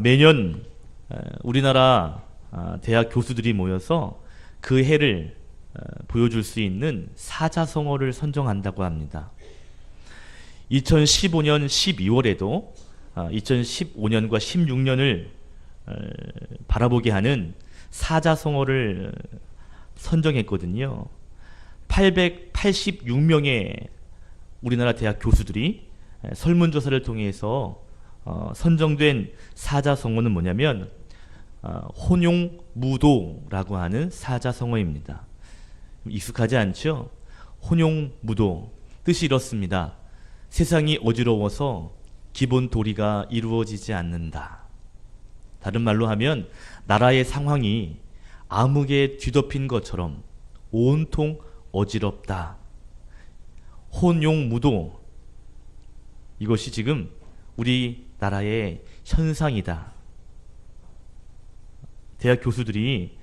매년 우리나라 대학 교수들이 모여서 그 해를 보여줄 수 있는 사자성어를 선정한다고 합니다. 2015년 12월에도 2015년과 16년을 바라보게 하는 사자성어를 선정했거든요. 886명의 우리나라 대학 교수들이 설문조사를 통해서 선정된 사자성어는 뭐냐면 혼용무도라고 하는 사자성어입니다. 익숙하지 않죠? 혼용무도, 뜻이 이렇습니다. 세상이 어지러워서 기본 도리가 이루어지지 않는다. 다른 말로 하면 나라의 상황이 암흑에 뒤덮인 것처럼 온통 어지럽다. 혼용무도, 이것이 지금 우리나라의 현상이다. 대학 교수들이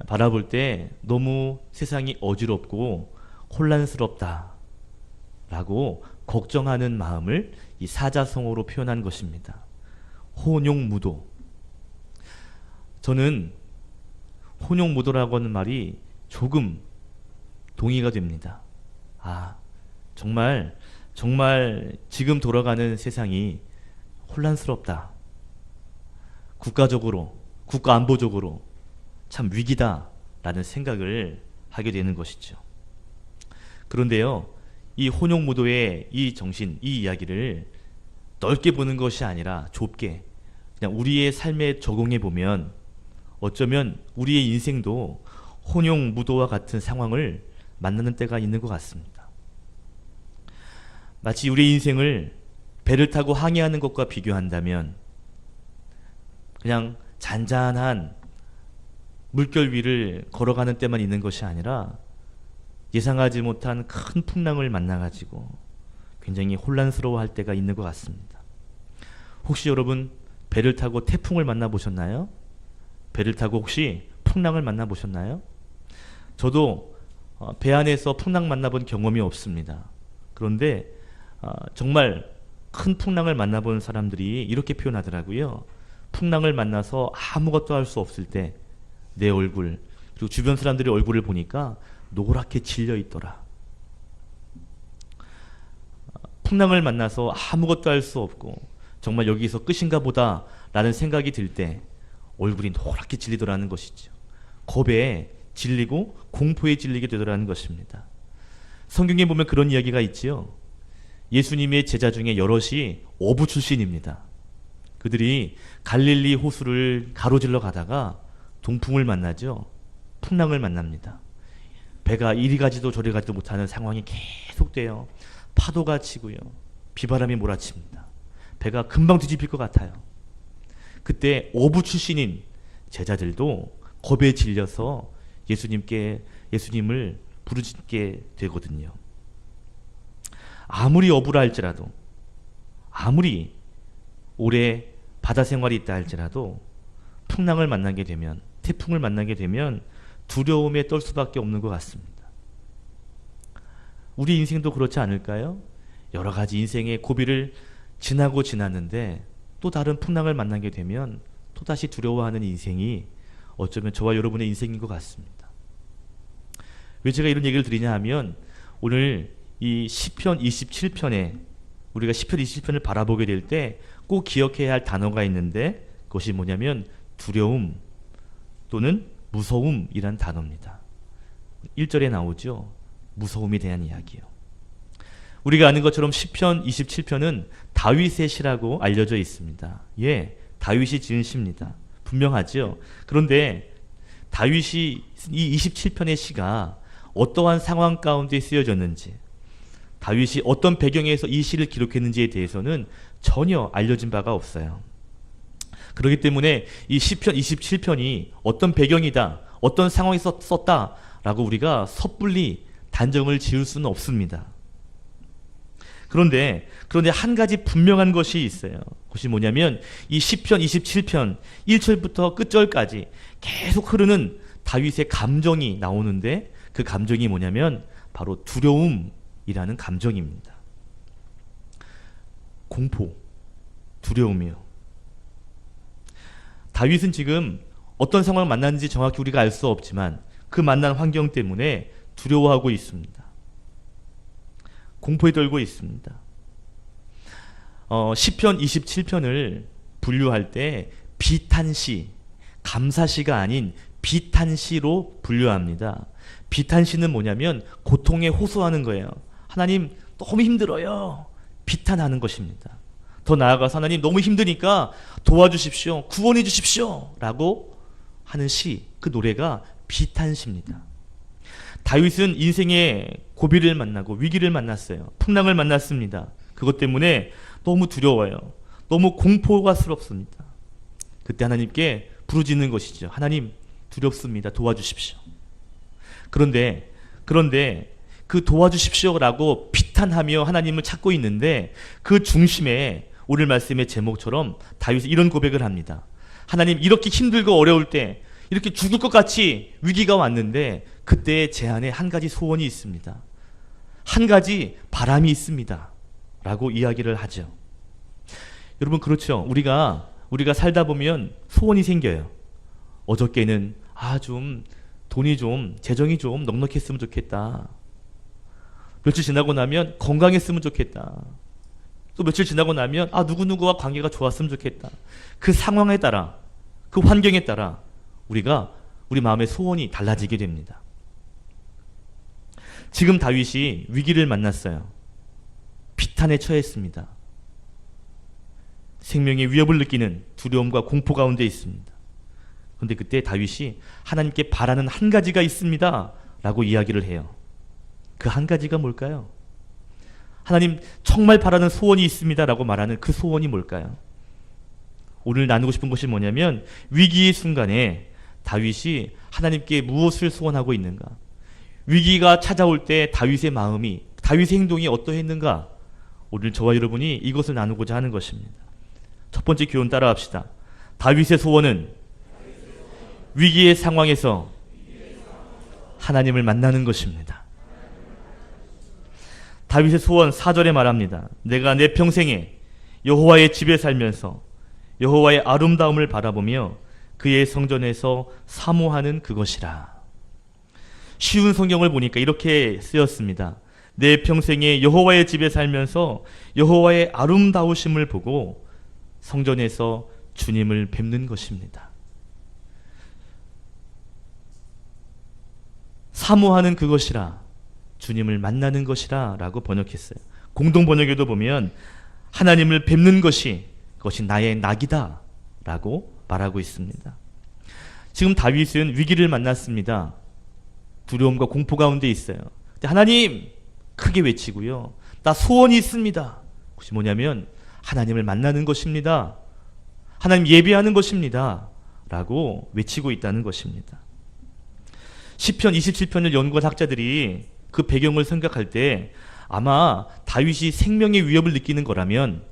바라볼 때 너무 세상이 어지럽고 혼란스럽다 라고 걱정하는 마음을 이 사자성어로 표현한 것입니다. 혼용무도. 저는 혼용무도라고 하는 말이 조금 동의가 됩니다. 정말 지금 돌아가는 세상이 혼란스럽다. 국가적으로, 국가안보적으로 참 위기다라는 생각을 하게 되는 것이죠. 그런데요, 이 혼용무도의 이 정신, 이 이야기를 넓게 보는 것이 아니라 좁게 그냥 우리의 삶에 적용해 보면 어쩌면 우리의 인생도 혼용무도와 같은 상황을 만나는 때가 있는 것 같습니다. 마치 우리 인생을 배를 타고 항해하는 것과 비교한다면 그냥 잔잔한 물결 위를 걸어가는 때만 있는 것이 아니라 예상하지 못한 큰 풍랑을 만나가지고 굉장히 혼란스러워할 때가 있는 것 같습니다. 혹시 여러분 배를 타고 태풍을 만나보셨나요? 배를 타고 혹시 풍랑을 만나보셨나요? 저도 배 안에서 풍랑 만나본 경험이 없습니다. 그런데 정말 큰 풍랑을 만나본 사람들이 이렇게 표현하더라고요. 풍랑을 만나서 아무것도 할 수 없을 때 내 얼굴, 그리고 주변 사람들의 얼굴을 보니까 노랗게 질려 있더라. 풍랑을 만나서 아무것도 할 수 없고 정말 여기서 끝인가 보다 라는 생각이 들 때 얼굴이 노랗게 질리더라는 것이죠. 겁에 질리고 공포에 질리게 되더라는 것입니다. 성경에 보면 그런 이야기가 있지요. 예수님의 제자 중에 여럿이 어부 출신입니다. 그들이 갈릴리 호수를 가로질러 가다가 동풍을 만나죠. 풍랑을 만납니다. 배가 이리 가지도 저리 가지도 못하는 상황이 계속돼요. 파도가 치고요. 비바람이 몰아칩니다. 배가 금방 뒤집힐 것 같아요. 그때 어부 출신인 제자들도 겁에 질려서 예수님을 부르짖게 되거든요. 아무리 어부라 할지라도, 아무리 오래 바다 생활이 있다 할지라도 풍랑을 만나게 되면, 태풍을 만나게 되면 두려움에 떨 수밖에 없는 것 같습니다. 우리 인생도 그렇지 않을까요? 여러 가지 인생의 고비를 지나고 지났는데 또 다른 풍랑을 만나게 되면 또다시 두려워하는 인생이 어쩌면 저와 여러분의 인생인 것 같습니다. 왜 제가 이런 얘기를 드리냐 하면 오늘 이 시편 27편에 우리가 시편 27편을 바라보게 될 때 꼭 기억해야 할 단어가 있는데 그것이 뭐냐면 두려움 또는 무서움이란 단어입니다. 1절에 나오죠. 무서움에 대한 이야기요. 우리가 아는 것처럼 시편 27편은 다윗의 시라고 알려져 있습니다. 예, 다윗이 지은 시입니다. 분명하죠. 그런데 다윗이 이 27편의 시가 어떠한 상황 가운데 쓰여졌는지, 다윗이 어떤 배경에서 이 시를 기록했는지에 대해서는 전혀 알려진 바가 없어요. 그렇기 때문에 이 시편 27편이 어떤 배경이다, 어떤 상황에서 썼다라고 우리가 섣불리 단정을 지을 수는 없습니다. 그런데 한 가지 분명한 것이 있어요. 그것이 뭐냐면 이 시편 27편 1절부터 끝절까지 계속 흐르는 다윗의 감정이 나오는데 그 감정이 뭐냐면 바로 두려움이라는 감정입니다. 공포, 두려움이요. 다윗은 지금 어떤 상황을 만났는지 정확히 우리가 알 수 없지만 그 만난 환경 때문에 두려워하고 있습니다. 공포에 떨고 있습니다. 시편 27편을 분류할 때 비탄시, 감사시가 아닌 비탄시로 분류합니다. 비탄시는 뭐냐면 고통에 호소하는 거예요. 하나님 너무 힘들어요. 비탄하는 것입니다. 더 나아가서 하나님 너무 힘드니까 도와주십시오. 구원해 주십시오. 라고 하는 시, 그 노래가 비탄시입니다. 다윗은 인생의 고비를 만나고 위기를 만났어요. 풍랑을 만났습니다. 그것 때문에 너무 두려워요. 너무 공포가스럽습니다. 그때 하나님께 부르짖는 것이죠. 하나님 두렵습니다. 도와주십시오. 그런데 그 도와주십시오라고 비탄하며 하나님을 찾고 있는데 그 중심에 오늘 말씀의 제목처럼 다윗은 이런 고백을 합니다. 하나님 이렇게 힘들고 어려울 때 이렇게 죽을 것 같이 위기가 왔는데 그때의 제 안에 한 가지 소원이 있습니다. 한 가지 바람이 있습니다. 라고 이야기를 하죠. 여러분 그렇죠. 우리가 살다 보면 소원이 생겨요. 어저께는 좀 돈이 좀 재정이 좀 넉넉했으면 좋겠다. 며칠 지나고 나면 건강했으면 좋겠다. 또 며칠 지나고 나면 누구누구와 관계가 좋았으면 좋겠다. 그 상황에 따라 그 환경에 따라 우리 마음의 소원이 달라지게 됩니다. 지금 다윗이 위기를 만났어요. 비탄에 처했습니다. 생명의 위협을 느끼는 두려움과 공포 가운데 있습니다. 그런데 그때 다윗이 하나님께 바라는 한 가지가 있습니다. 라고 이야기를 해요. 그 한 가지가 뭘까요? 하나님 정말 바라는 소원이 있습니다. 라고 말하는 그 소원이 뭘까요? 오늘 나누고 싶은 것이 뭐냐면 위기의 순간에 다윗이 하나님께 무엇을 소원하고 있는가? 위기가 찾아올 때 다윗의 마음이, 다윗의 행동이 어떠했는가? 오늘 저와 여러분이 이것을 나누고자 하는 것입니다. 첫 번째 교훈 따라합시다. 다윗의 소원은 위기의 상황에서 하나님을 만나는 것입니다. 다윗의 소원 4절에 말합니다. 내가 내 평생에 여호와의 집에 살면서 여호와의 아름다움을 바라보며 그의 성전에서 사모하는 그것이라. 쉬운 성경을 보니까 이렇게 쓰였습니다. 내 평생에 여호와의 집에 살면서 여호와의 아름다우심을 보고 성전에서 주님을 뵙는 것입니다. 사모하는 그것이라, 주님을 만나는 것이라 라고 번역했어요. 공동 번역에도 보면 하나님을 뵙는 것이 그것이 나의 낙이다 라고 말하고 있습니다. 지금 다윗은 위기를 만났습니다. 두려움과 공포 가운데 있어요. 근데 하나님 크게 외치고요. 나 소원이 있습니다. 그것이 뭐냐면 하나님을 만나는 것입니다. 하나님 예배하는 것입니다. 라고 외치고 있다는 것입니다. 시편 27편을 연구한 학자들이 그 배경을 생각할 때 아마 다윗이 생명의 위협을 느끼는 거라면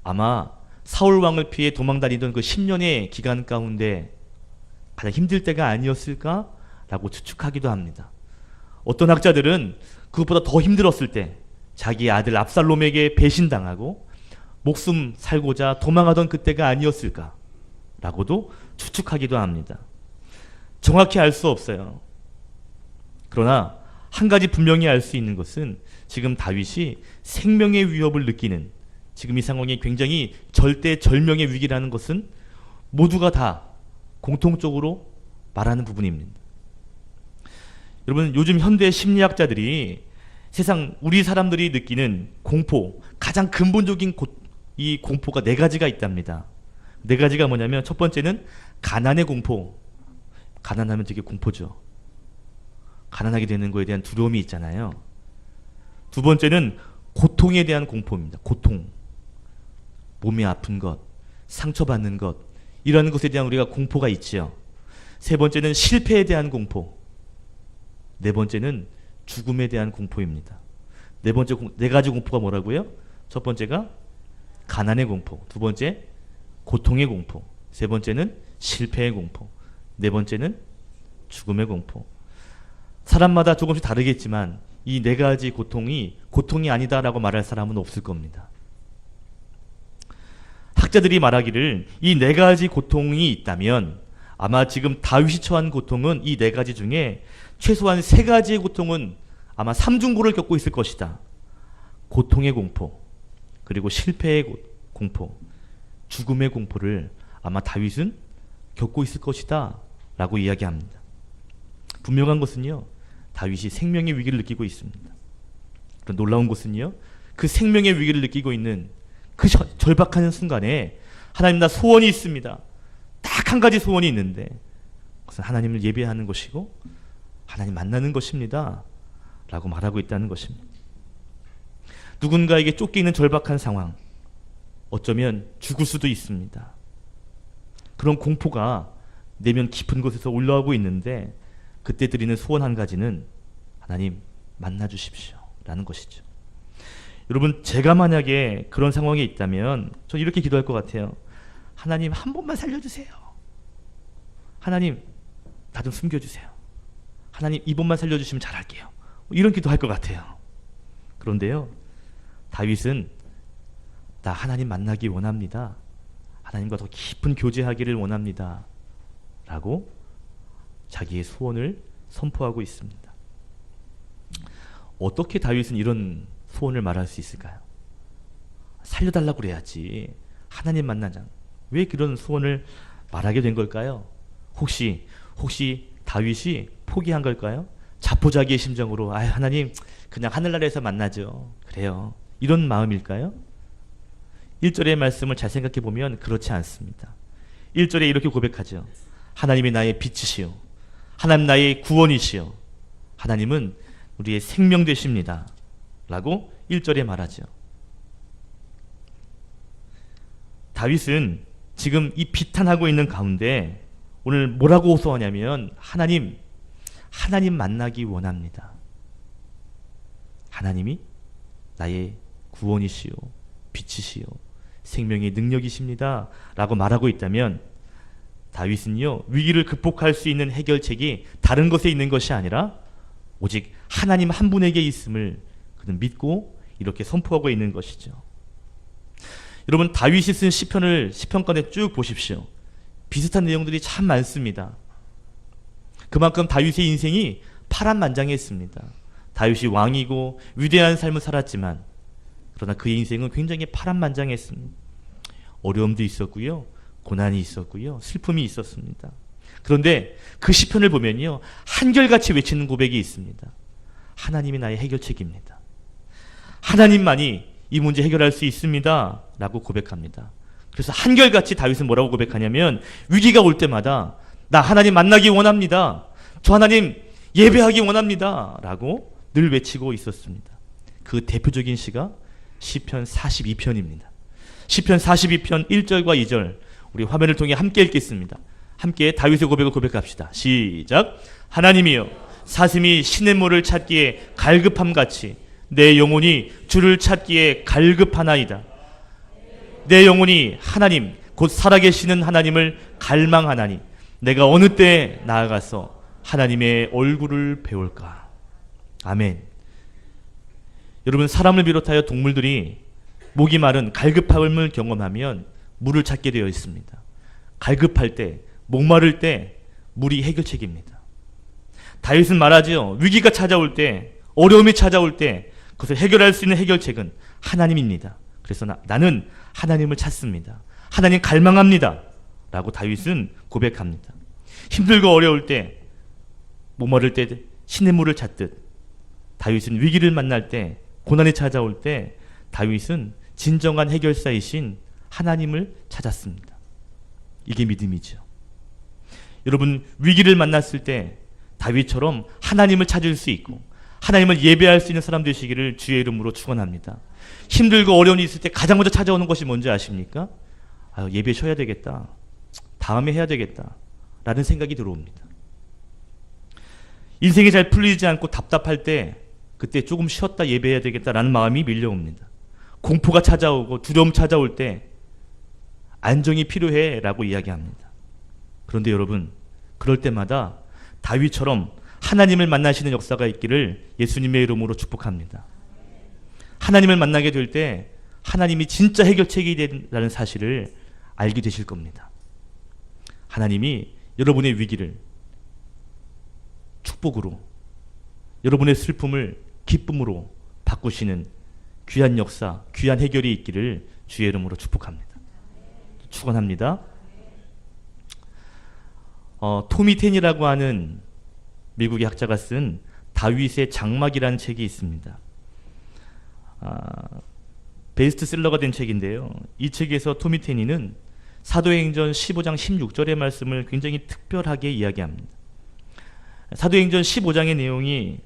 아마 사울 왕을 피해 도망다니던 그 10년의 기간 가운데 가장 힘들 때가 아니었을까라고 추측하기도 합니다. 어떤 학자들은 그것보다 더 힘들었을 때 자기 아들 압살롬에게 배신당하고 목숨 살고자 도망하던 그때가 아니었을까라고도 추측하기도 합니다. 정확히 알 수 없어요. 그러나 한 가지 분명히 알 수 있는 것은 지금 다윗이 생명의 위협을 느끼는 지금 이 상황이 굉장히 절대절명의 위기라는 것은 모두가 다 공통적으로 말하는 부분입니다. 여러분 요즘 현대 심리학자들이 세상 우리 사람들이 느끼는 공포, 가장 근본적인 이 공포가 4가지가 있답니다. 4가지가 뭐냐면 첫 번째는 가난의 공포. 가난하면 되게 공포죠. 가난하게 되는 것에 대한 두려움이 있잖아요. 두 번째는 고통에 대한 공포입니다. 고통. 몸이 아픈 것, 상처받는 것, 이런 것에 대한 우리가 공포가 있지요. 세 번째는 실패에 대한 공포. 네 번째는 죽음에 대한 공포입니다. 네 가지 공포가 뭐라고요? 첫 번째가 가난의 공포, 두 번째 고통의 공포, 세 번째는 실패의 공포, 네 번째는 죽음의 공포. 사람마다 조금씩 다르겠지만 이 4가지 고통이 아니다라고 말할 사람은 없을 겁니다. 학자들이 말하기를 이 네 가지 고통이 있다면 아마 지금 다윗이 처한 고통은 이 네 가지 중에 최소한 세 가지의 고통은 아마 삼중고를 겪고 있을 것이다. 고통의 공포, 그리고 실패의 공포, 죽음의 공포를 아마 다윗은 겪고 있을 것이다 라고 이야기합니다. 분명한 것은요, 다윗이 생명의 위기를 느끼고 있습니다. 그런 놀라운 것은요, 그 생명의 위기를 느끼고 있는 그 절박한 순간에 하나님, 나 소원이 있습니다. 딱 한 가지 소원이 있는데 그것은 하나님을 예배하는 것이고 하나님 만나는 것입니다 라고 말하고 있다는 것입니다. 누군가에게 쫓기는 절박한 상황, 어쩌면 죽을 수도 있습니다. 그런 공포가 내면 깊은 곳에서 올라오고 있는데 그때 드리는 소원 한 가지는 하나님 만나 주십시오 라는 것이죠. 여러분, 제가 만약에 그런 상황에 있다면 전 이렇게 기도할 것 같아요. 하나님 한 번만 살려주세요. 하나님 나 좀 숨겨주세요. 하나님 이번만 살려주시면 잘할게요. 이런 기도할 것 같아요. 그런데요, 다윗은 나 하나님 만나기 원합니다. 하나님과 더 깊은 교제하기를 원합니다 라고 자기의 소원을 선포하고 있습니다. 어떻게 다윗은 이런 소원을 말할 수 있을까요? 살려달라고 그래야지. 하나님 만나자. 왜 그런 소원을 말하게 된 걸까요? 혹시 다윗이 포기한 걸까요? 자포자기의 심정으로 하나님 그냥 하늘나라에서 만나죠. 그래요. 이런 마음일까요? 1절의 말씀을 잘 생각해 보면 그렇지 않습니다. 1절에 이렇게 고백하죠. 하나님이 나의 빛이시오. 하나님 나의 구원이시오. 하나님은 우리의 생명 되십니다 라고 1절에 말하죠. 다윗은 지금 이 비탄하고 있는 가운데 오늘 뭐라고 호소하냐면 하나님 만나기 원합니다. 하나님이 나의 구원이시오, 빛이시오, 생명의 능력이십니다 라고 말하고 있다면 다윗은요, 위기를 극복할 수 있는 해결책이 다른 것에 있는 것이 아니라 오직 하나님 한 분에게 있음을 그는 믿고 이렇게 선포하고 있는 것이죠. 여러분, 다윗이 쓴 시편권에 쭉 보십시오. 비슷한 내용들이 참 많습니다. 그만큼 다윗의 인생이 파란만장했습니다. 다윗이 왕이고 위대한 삶을 살았지만 그러나 그의 인생은 굉장히 파란만장했습니다. 어려움도 있었고요, 고난이 있었고요, 슬픔이 있었습니다. 그런데 그 시편을 보면요, 한결같이 외치는 고백이 있습니다. 하나님이 나의 해결책입니다. 하나님만이 이 문제 해결할 수 있습니다 라고 고백합니다. 그래서 한결같이 다윗은 뭐라고 고백하냐면 위기가 올 때마다 나 하나님 만나기 원합니다. 저 하나님 예배하기 원합니다 라고 늘 외치고 있었습니다. 그 대표적인 시가 시편 42편입니다. 시편 42편 1절과 2절 우리 화면을 통해 함께 읽겠습니다. 함께 다윗의 고백을 고백합시다. 시작. 하나님이여, 사슴이 시냇물을 찾기에 갈급함같이 내 영혼이 주를 찾기에 갈급하나이다. 내 영혼이 하나님 곧 살아계시는 하나님을 갈망하나니 내가 어느 때에 나아가서 하나님의 얼굴을 배울까. 아멘. 여러분, 사람을 비롯하여 동물들이 목이 마른 갈급함을 경험하면 물을 찾게 되어 있습니다. 갈급할 때, 목마를 때 물이 해결책입니다. 다윗은 말하지요. 위기가 찾아올 때, 어려움이 찾아올 때 그것을 해결할 수 있는 해결책은 하나님입니다. 그래서 나는 하나님을 찾습니다. 하나님 갈망합니다 라고 다윗은 고백합니다. 힘들고 어려울 때, 목마를 때 시냇물을 찾듯 다윗은 위기를 만날 때, 고난이 찾아올 때 다윗은 진정한 해결사이신 하나님을 찾았습니다. 이게 믿음이죠. 여러분, 위기를 만났을 때 다윗처럼 하나님을 찾을 수 있고 하나님을 예배할 수 있는 사람 되시기를 주의 이름으로 축원합니다. 힘들고 어려움이 있을 때 가장 먼저 찾아오는 것이 뭔지 아십니까? 예배 쉬어야 되겠다, 다음에 해야 되겠다 라는 생각이 들어옵니다. 인생이 잘 풀리지 않고 답답할 때 그때 조금 쉬었다 예배해야 되겠다라는 마음이 밀려옵니다. 공포가 찾아오고 두려움 찾아올 때 안정이 필요해 라고 이야기합니다. 그런데 여러분, 그럴 때마다 다윗처럼 하나님을 만나시는 역사가 있기를 예수님의 이름으로 축복합니다. 하나님을 만나게 될 때 하나님이 진짜 해결책이 된다는 사실을 알게 되실 겁니다. 하나님이 여러분의 위기를 축복으로, 여러분의 슬픔을 기쁨으로 바꾸시는 귀한 역사, 귀한 해결이 있기를 주의 이름으로 축복합니다. 축원합니다. 토미 텐이라고 하는 미국의 학자가 쓴 다윗의 장막이라는 책이 있습니다. 베스트셀러가 된 책인데요. 이 책에서 토미 테니는 사도행전 15장 16절의 말씀을 굉장히 특별하게 이야기합니다. 사도행전 15장의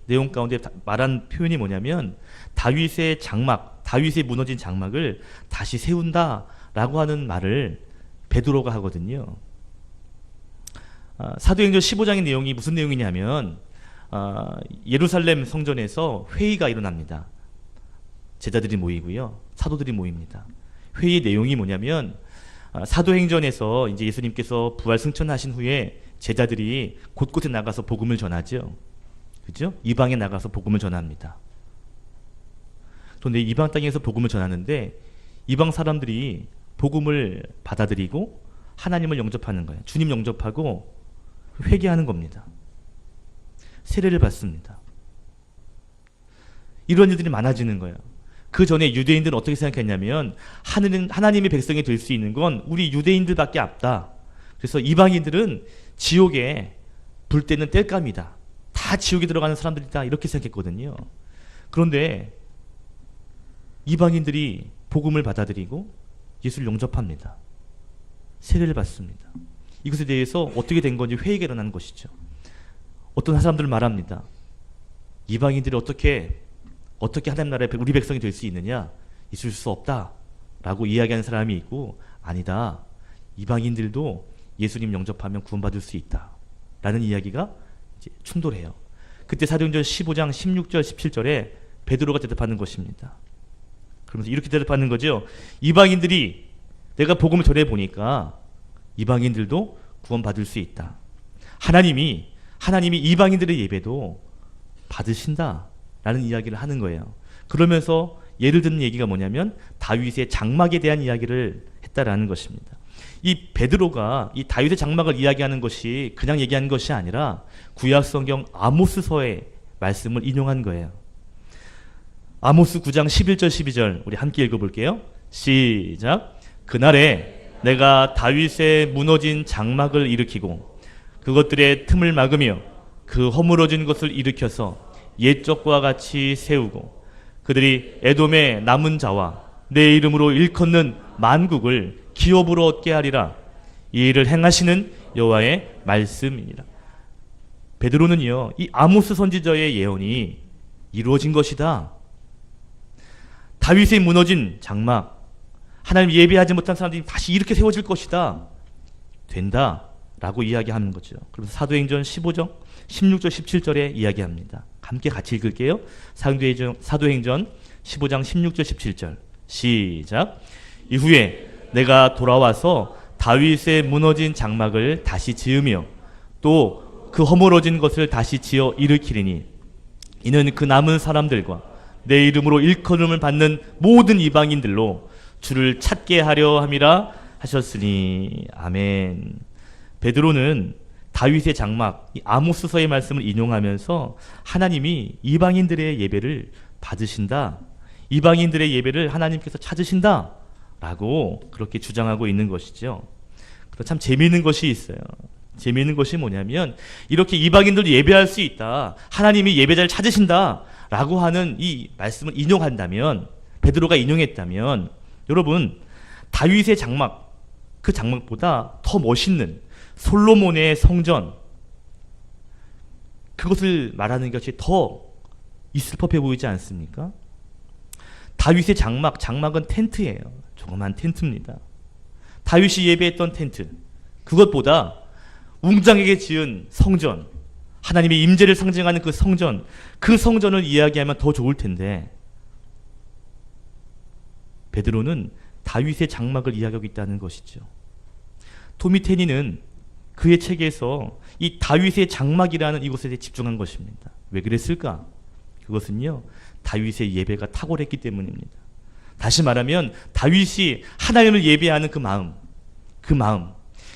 내용 가운데 말한 표현이 뭐냐면 다윗의 장막, 다윗의 무너진 장막을 다시 세운다라고 하는 말을 베드로가 하거든요. 사도행전 15장의 내용이 무슨 내용이냐면 예루살렘 성전에서 회의가 일어납니다. 제자들이 모이고요. 사도들이 모입니다. 회의 내용이 뭐냐면 사도행전에서 이제 예수님께서 부활 승천하신 후에 제자들이 곳곳에 나가서 복음을 전하죠. 그죠? 이방에 나가서 복음을 전합니다. 그런데 이방 땅에서 복음을 전하는데 이방 사람들이 복음을 받아들이고 하나님을 영접하는 거예요. 주님 영접하고 회개하는 겁니다. 세례를 받습니다. 이런 일들이 많아지는 거예요. 그 전에 유대인들은 어떻게 생각했냐면 하나님의 백성이 될 수 있는 건 우리 유대인들밖에 없다. 그래서 이방인들은 지옥에 불 때는 땔감이다. 다 지옥에 들어가는 사람들이다. 이렇게 생각했거든요. 그런데 이방인들이 복음을 받아들이고 예수를 영접합니다. 세례를 받습니다. 이것에 대해서 어떻게 된 건지 회의가 일어나는 것이죠. 어떤 사람들은 말합니다. 이방인들이 어떻게 하나님 나라의 우리 백성이 될 수 있느냐? 있을 수 없다 라고 이야기하는 사람이 있고, 아니다, 이방인들도 예수님 영접하면 구원받을 수 있다 라는 이야기가 이제 충돌해요. 그때 사도행전 15장 16절 17절에 베드로가 대답하는 것입니다. 그러면서 이렇게 대답하는 거죠. 이방인들이, 내가 복음을 전해보니까 이방인들도 구원받을 수 있다. 하나님이 이방인들의 예배도 받으신다 라는 이야기를 하는 거예요. 그러면서 예를 드는 얘기가 뭐냐면 다윗의 장막에 대한 이야기를 했다라는 것입니다. 이 베드로가 이 다윗의 장막을 이야기하는 것이 그냥 얘기하는 것이 아니라 구약 성경 아모스서의 말씀을 인용한 거예요. 아모스 9장 11절 12절 우리 함께 읽어볼게요. 시작. 그날에 내가 다윗의 무너진 장막을 일으키고 그것들의 틈을 막으며 그 허물어진 것을 일으켜서 옛적과 같이 세우고 그들이 에돔의 남은 자와 내 이름으로 일컫는 만국을 기업으로 얻게 하리라. 이 일을 행하시는 여호와의 말씀이니라. 베드로는요, 이 아모스 선지자의 예언이 이루어진 것이다. 다윗의 무너진 장막, 하나님 예배하지 못한 사람들이 다시 이렇게 세워질 것이다. 된다 라고 이야기하는 거죠. 그래서 사도행전 15장 16절 17절에 이야기합니다. 함께 같이 읽을게요. 사도행전 15장 16절 17절 시작. 이후에 내가 돌아와서 다윗의 무너진 장막을 다시 지으며 또 그 허물어진 것을 다시 지어 일으키리니 이는 그 남은 사람들과 내 이름으로 일컬음을 받는 모든 이방인들로 주를 찾게 하려 함이라 하셨으니. 아멘. 베드로는 다윗의 장막, 이 아모스서의 말씀을 인용하면서 하나님이 이방인들의 예배를 받으신다, 이방인들의 예배를 하나님께서 찾으신다 라고 그렇게 주장하고 있는 것이죠. 그래서 참 재미있는 것이 있어요. 재미있는 것이 뭐냐면 이렇게 이방인들도 예배할 수 있다, 하나님이 예배자를 찾으신다 라고 하는 이 말씀을 인용한다면, 베드로가 인용했다면, 여러분 다윗의 장막, 그 장막보다 더 멋있는 솔로몬의 성전, 그것을 말하는 것이 더 있을 법해 보이지 않습니까? 다윗의 장막은 텐트예요. 조그만 텐트입니다. 다윗이 예배했던 텐트, 그것보다 웅장하게 지은 성전, 하나님의 임재를 상징하는 그 성전을 이야기하면 더 좋을 텐데 베드로는 다윗의 장막을 이야기하고 있다는 것이죠. 토미 테니는 그의 책에서 이 다윗의 장막이라는 이곳에 대해 집중한 것입니다. 왜 그랬을까? 그것은요, 다윗의 예배가 탁월했기 때문입니다. 다시 말하면 다윗이 하나님을 예배하는 그 마음, 그 마음,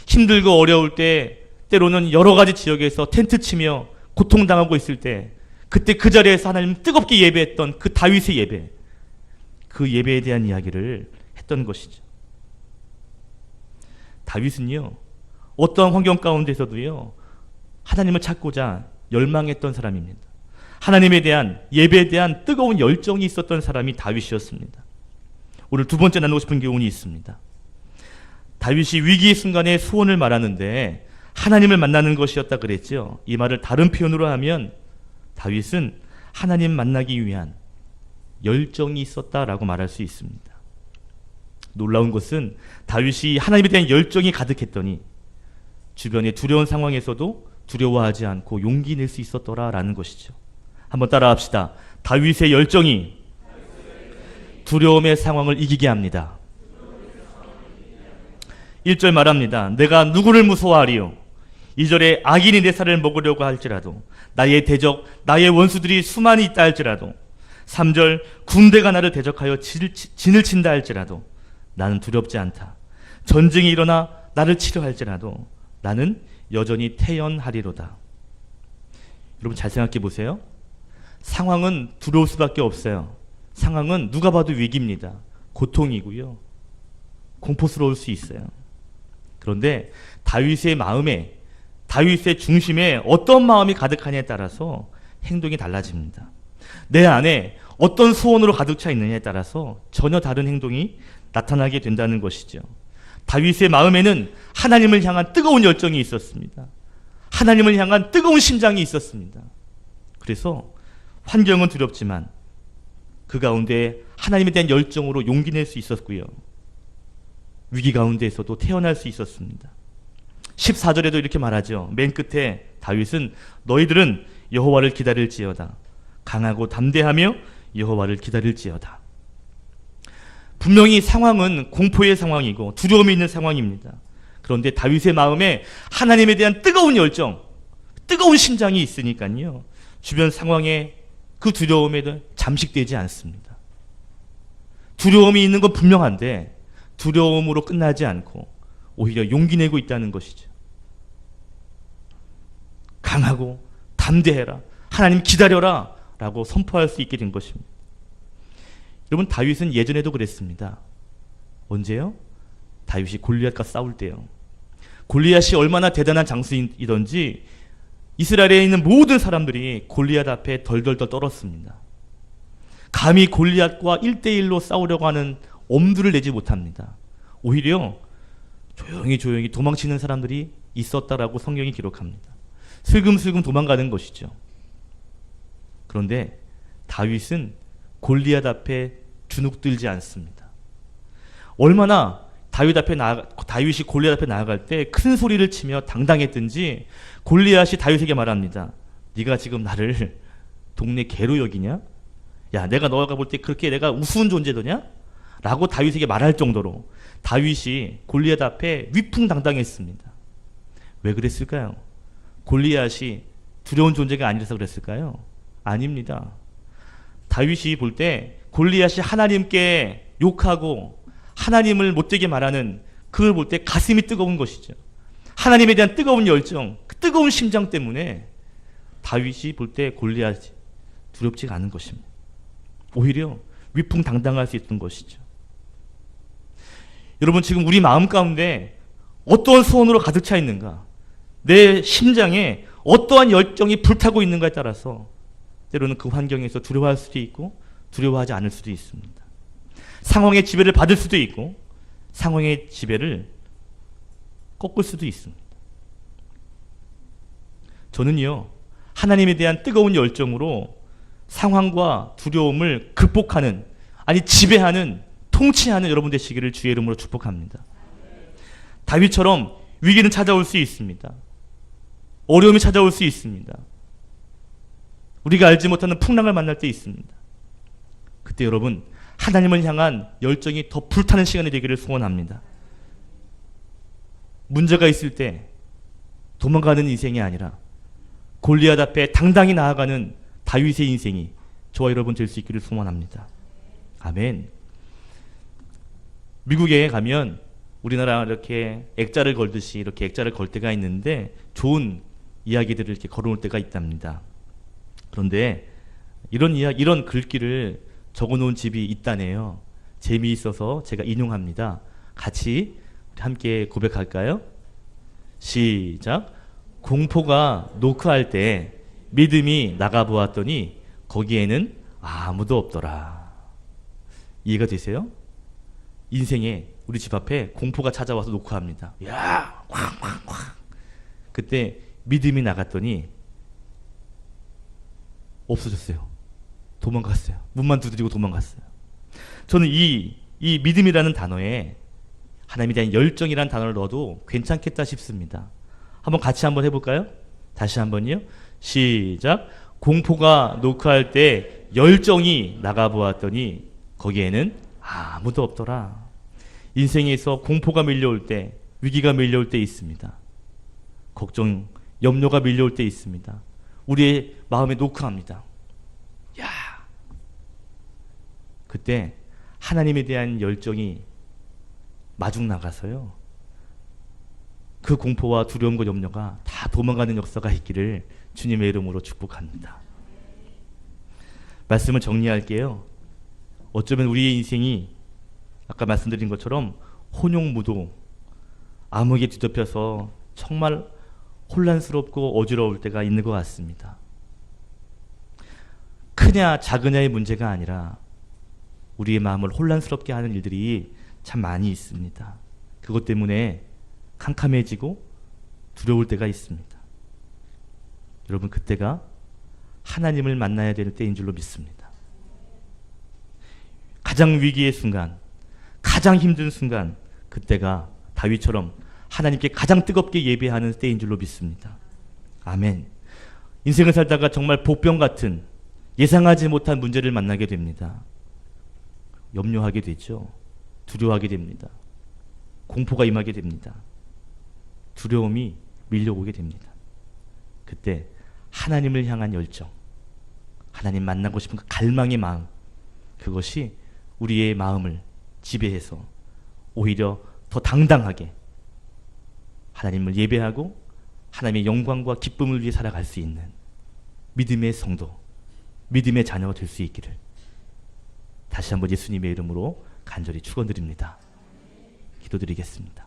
힘들고 어려울 때 때로는 여러 가지 지역에서 텐트 치며 고통당하고 있을 때 그때 그 자리에서 하나님 뜨겁게 예배했던 그 다윗의 예배, 그 예배에 대한 이야기를 했던 것이죠. 다윗은요, 어떠한 환경 가운데서도요, 하나님을 찾고자 열망했던 사람입니다. 하나님에 대한, 예배에 대한 뜨거운 열정이 있었던 사람이 다윗이었습니다. 오늘 두 번째 나누고 싶은 교훈이 있습니다. 다윗이 위기의 순간에 소원을 말하는데 하나님을 만나는 것이었다 그랬죠. 이 말을 다른 표현으로 하면 다윗은 하나님 만나기 위한 열정이 있었다라고 말할 수 있습니다. 놀라운 것은 다윗이 하나님에 대한 열정이 가득했더니 주변의 두려운 상황에서도 두려워하지 않고 용기 낼 수 있었더라라는 것이죠. 한번 따라합시다. 다윗의 열정이 두려움의 상황을 이기게 합니다. 1절 말합니다. 내가 누구를 무서워하리요? 2절에 악인이 내 살을 먹으려고 할지라도, 나의 대적, 나의 원수들이 수많이 있다 할지라도, 3절 군대가 나를 대적하여 진을 친다 할지라도 나는 두렵지 않다. 전쟁이 일어나 나를 치려 할지라도 나는 여전히 태연하리로다. 여러분 잘 생각해 보세요. 상황은 두려울 수밖에 없어요. 상황은 누가 봐도 위기입니다. 고통이고요. 공포스러울 수 있어요. 그런데 다윗의 마음에, 다윗의 중심에 어떤 마음이 가득하냐에 따라서 행동이 달라집니다. 내 안에 어떤 소원으로 가득 차 있느냐에 따라서 전혀 다른 행동이 나타나게 된다는 것이죠. 다윗의 마음에는 하나님을 향한 뜨거운 열정이 있었습니다. 하나님을 향한 뜨거운 심장이 있었습니다. 그래서 환경은 두렵지만 그 가운데 하나님에 대한 열정으로 용기 낼 수 있었고요. 위기 가운데에서도 태어날 수 있었습니다. 14절에도 이렇게 말하죠. 맨 끝에 다윗은 너희들은 여호와를 기다릴지어다. 강하고 담대하며 여호와를 기다릴지어다. 분명히 상황은 공포의 상황이고 두려움이 있는 상황입니다. 그런데 다윗의 마음에 하나님에 대한 뜨거운 열정, 뜨거운 심장이 있으니까요. 주변 상황에 그 두려움에도 잠식되지 않습니다. 두려움이 있는 건 분명한데 두려움으로 끝나지 않고 오히려 용기 내고 있다는 것이죠. 강하고 담대해라. 하나님 기다려라. 라고 선포할 수 있게 된 것입니다. 여러분 다윗은 예전에도 그랬습니다. 언제요? 다윗이 골리앗과 싸울 때요. 골리앗이 얼마나 대단한 장수이던지 이스라엘에 있는 모든 사람들이 골리앗 앞에 덜덜덜 떨었습니다. 감히 골리앗과 1대1로 싸우려고 하는 엄두를 내지 못합니다. 오히려 조용히 도망치는 사람들이 있었다라고 성경이 기록합니다. 슬금슬금 도망가는 것이죠. 그런데 다윗은 골리앗 앞에 주눅들지 않습니다. 얼마나 다윗이 골리앗 앞에 나아갈 때 큰 소리를 치며 당당했든지 골리앗이 다윗에게 말합니다. 네가 지금 나를 동네 개로 여기냐? 야, 내가 너가 볼 때 그렇게 내가 우스운 존재더냐? 라고 다윗에게 말할 정도로 다윗이 골리앗 앞에 위풍당당했습니다. 왜 그랬을까요? 골리앗이 두려운 존재가 아니라서 그랬을까요? 아닙니다. 다윗이 볼 때 골리앗이 하나님께 욕하고 하나님을 못되게 말하는 그걸 볼 때 가슴이 뜨거운 것이죠. 하나님에 대한 뜨거운 열정, 그 뜨거운 심장 때문에 다윗이 볼 때 골리앗이 두렵지가 않은 것입니다. 오히려 위풍당당할 수 있던 것이죠. 여러분 지금 우리 마음 가운데 어떠한 소원으로 가득 차 있는가, 내 심장에 어떠한 열정이 불타고 있는가에 따라서 때로는 그 환경에서 두려워할 수도 있고 두려워하지 않을 수도 있습니다. 상황의 지배를 받을 수도 있고 상황의 지배를 꺾을 수도 있습니다. 저는요, 하나님에 대한 뜨거운 열정으로 상황과 두려움을 극복하는, 아니 지배하는, 통치하는 여러분 되시기를 주의 이름으로 축복합니다. 다윗처럼 위기는 찾아올 수 있습니다. 어려움이 찾아올 수 있습니다. 우리가 알지 못하는 풍랑을 만날 때 있습니다. 그때 여러분 하나님을 향한 열정이 더 불타는 시간이 되기를 소원합니다. 문제가 있을 때 도망가는 인생이 아니라 골리앗 앞에 당당히 나아가는 다윗의 인생이 저와 여러분 될 수 있기를 소원합니다. 아멘. 미국에 가면 우리나라 이렇게 액자를 걸듯이 이렇게 액자를 걸 때가 있는데 좋은 이야기들을 이렇게 걸어놓을 때가 있답니다. 그런데 이런 글귀를 적어놓은 집이 있다네요. 재미있어서 제가 인용합니다. 같이 함께 고백할까요? 시작. 공포가 노크할 때 믿음이 나가보았더니 거기에는 아무도 없더라. 이해가 되세요? 인생에 우리 집 앞에 공포가 찾아와서 노크합니다. 야, 쾅쾅쾅. 그때 믿음이 나갔더니 없어졌어요. 도망갔어요. 문만 두드리고 도망갔어요. 저는 이 믿음이라는 단어에 하나님에 대한 열정이라는 단어를 넣어도 괜찮겠다 싶습니다. 한번 같이 한번 해볼까요? 다시 한번요. 시작. 공포가 노크할 때 열정이 나가보았더니 거기에는 아무도 없더라. 인생에서 공포가 밀려올 때, 위기가 밀려올 때 있습니다. 걱정, 염려가 밀려올 때 있습니다. 우리의 마음에 노크합니다. 야, 그때 하나님에 대한 열정이 마중 나가서요. 그 공포와 두려움과 염려가 다 도망가는 역사가 있기를 주님의 이름으로 축복합니다. 말씀을 정리할게요. 어쩌면 우리의 인생이 아까 말씀드린 것처럼 혼용무도, 암흑에 뒤덮여서 정말 혼란스럽고 어지러울 때가 있는 것 같습니다. 크냐 작으냐의 문제가 아니라 우리의 마음을 혼란스럽게 하는 일들이 참 많이 있습니다. 그것 때문에 캄캄해지고 두려울 때가 있습니다. 여러분, 그때가 하나님을 만나야 될 때인 줄로 믿습니다. 가장 위기의 순간, 가장 힘든 순간, 그때가 다윗처럼 하나님께 가장 뜨겁게 예배하는 때인 줄로 믿습니다. 아멘. 인생을 살다가 정말 복병 같은 예상하지 못한 문제를 만나게 됩니다. 염려하게 되죠. 두려워하게 됩니다. 공포가 임하게 됩니다. 두려움이 밀려오게 됩니다. 그때 하나님을 향한 열정, 하나님 만나고 싶은 그 갈망의 마음, 그것이 우리의 마음을 지배해서 오히려 더 당당하게 하나님을 예배하고 하나님의 영광과 기쁨을 위해 살아갈 수 있는 믿음의 성도, 믿음의 자녀가 될 수 있기를 다시 한번 예수님의 이름으로 간절히 축원드립니다. 기도드리겠습니다.